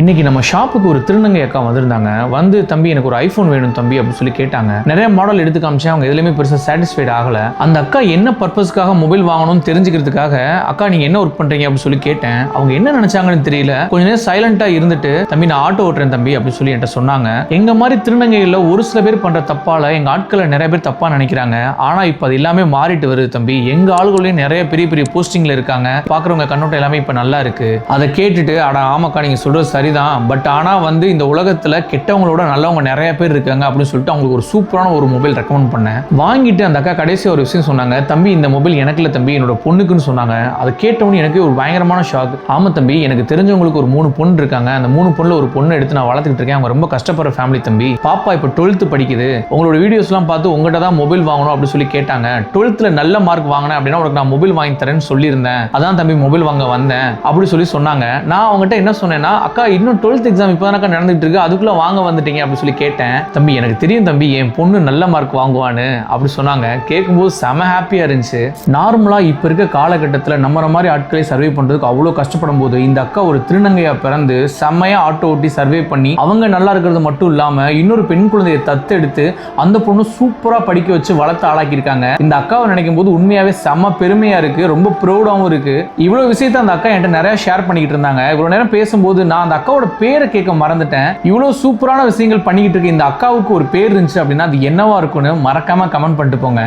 இன்னைக்கு நம்ம ஷாப்புக்கு ஒரு திருநங்கை அக்கா வந்திருந்தாங்க. வந்து தம்பி எனக்கு ஒரு ஐஃபோன் வேணும் தம்பி அப்படின்னு சொல்லி கேட்டாங்க. நிறைய மாடல் எடுத்து காமிச்சேன். அவங்க எதுலையுமே பெருசாக சாட்டிஸ்ஃபைட் ஆகல. அந்த அக்கா என்ன பர்பஸ்க்காக மொபைல் வாங்கணும்னு தெரிஞ்சுக்கிறதுக்காக அக்கா நீங்க என்ன ஒர்க் பண்றீங்க அப்படின்னு சொல்லி கேட்டேன். அவங்க என்ன நினைச்சாங்கன்னு தெரியல. கொஞ்ச நேரம் சைலண்டா இருந்துட்டு தம்பி நான் ஆட்டோ ஓட்டுறேன் தம்பி அப்படின்னு சொல்லி என்கிட்ட சொன்னாங்க. எங்க மாதிரி திருநங்கைகள்ல ஒரு சில பேர் பண்ற தப்பால எங்க ஆட்களை நிறைய பேர் தப்பா நினைக்கிறாங்க. ஆனா இப்ப அது எல்லாமே மாறிட்டு வருது தம்பி. எங்க ஆளுகளையும் நிறைய பெரிய பெரிய போஸ்டிங்ல இருக்காங்க. பாக்குறவங்க கண்ணோட்டம் எல்லாமே இப்ப நல்லா இருக்கு. அதை கேட்டுட்டு அட ஆமாக்கா நீங்க சொல்றது சரிதான், பட் ஆனா வந்து இந்த உலகத்துல கெட்டவங்களோட நல்லவங்க நிறைய பேர் இருக்காங்க அப்படின்னு சொல்லிட்டு அவங்களுக்கு ஒரு சூப்பரான ஒரு மொபைல் ரெக்கமெண்ட் பண்ணேன். வாங்கிட்டு அந்த அக்கா கடைசி ஒரு விஷயம் சொன்னாங்க, தம்பி இந்த மொபைல் எனக்கு இல்ல தம்பி என்னோட பொண்ணுக்குன்னு சொன்னாங்க. அதை கேட்டவொன்னு எனக்கு ஒரு பயங்கரமான ஷாக். ஆமா தம்பி எனக்கு தெரிஞ்சவங்களுக்கு ஒரு 3 பொண்ணு இருக்காங்க. அந்த 3 பொண்ணுல ஒரு பொண்ணு எடுத்து நான் வளர்த்துக்கிட்டு இருக்கேன். அவங்க ரொம்ப கஷ்டப்படுற ஃபேமிலி தம்பி. பாப்பா இப்போ 12th படிக்குது. உங்களோட வீடியோஸ் எல்லாம் பார்த்து உங்ககிட்ட தான் மொபைல் வாங்கணும் அப்படின்னு சொல்லி கேட்டாங்க. 12th நல்ல மார்க் வாங்கினேன் அப்படின்னா உனக்கு நான் மொபைல் வாங்கி தரேன்னு சொல்லியிருந்தேன். அதான் தம்பி மொபைல் வாங்க வந்தேன் அப்படி சொல்லி சொன்னாங்க. நான் அவங்ககிட்ட என்ன சொன்னேன்னா, அக்கா இன்னும் 12th எக்ஸாம் இப்போதானக்கா நடந்துட்டு இருக்கு, அதுக்குள்ள வாங்க வந்துட்டீங்க அப்படின்னு சொல்லி கேட்டேன். தம்பி எனக்கு தெரியும் தம்பி என் பொண்ணு நல்ல மார்க் வாங்குவான்னு அப்படி சொன்னாங்க. கேட்கும்போது செம ஹாப்பியா இருந்துச்சு. நார்மலா இப்ப இருக்க காலகட்டத்தில் நம்ம மாதிரி ஆட்களை சர்வே பண்றதுக்கு அவ்வளவு கஷ்டப்படும் போது இந்த அக்கா ஒரு திருநங்கையா பிறந்து செம்மையா ஆட்டோ ஓட்டி சர்வே பண்ணி அவங்க நல்லா இருக்கிறது மட்டும் இல்லாம இன்னொரு பெண் குழந்தையை தத்தெடுத்து அந்த பொண்ணு சூப்பரா படிக்க வச்சு வளர்த்து ஆளாக்கியிருக்காங்க. இந்த அக்காவை நினைக்கும் போது உண்மையாவே செம்ம பெருமையா இருக்கு, ரொம்ப ப்ரௌடாவும் இருக்கு. இவ்வளவு விஷயத்த அந்த அக்கா என்கிட்ட நிறைய ஷேர் பண்ணிக்கிட்டு இருந்தாங்க. இவ்வளவு நேரம் பேசும்போது நான் அந்த அக்காவோட பேரை கேட்க மறந்துட்டேன். இவ்வளவு சூப்பரான விஷயங்கள் பண்ணிக்கிட்டு இருக்க இந்த அக்காவுக்கு ஒரு பேர் இருந்துச்சு அப்படின்னா அது என்னவா இருக்கும்னு மறக்காம கமெண்ட் பண்ணிட்டு போங்க.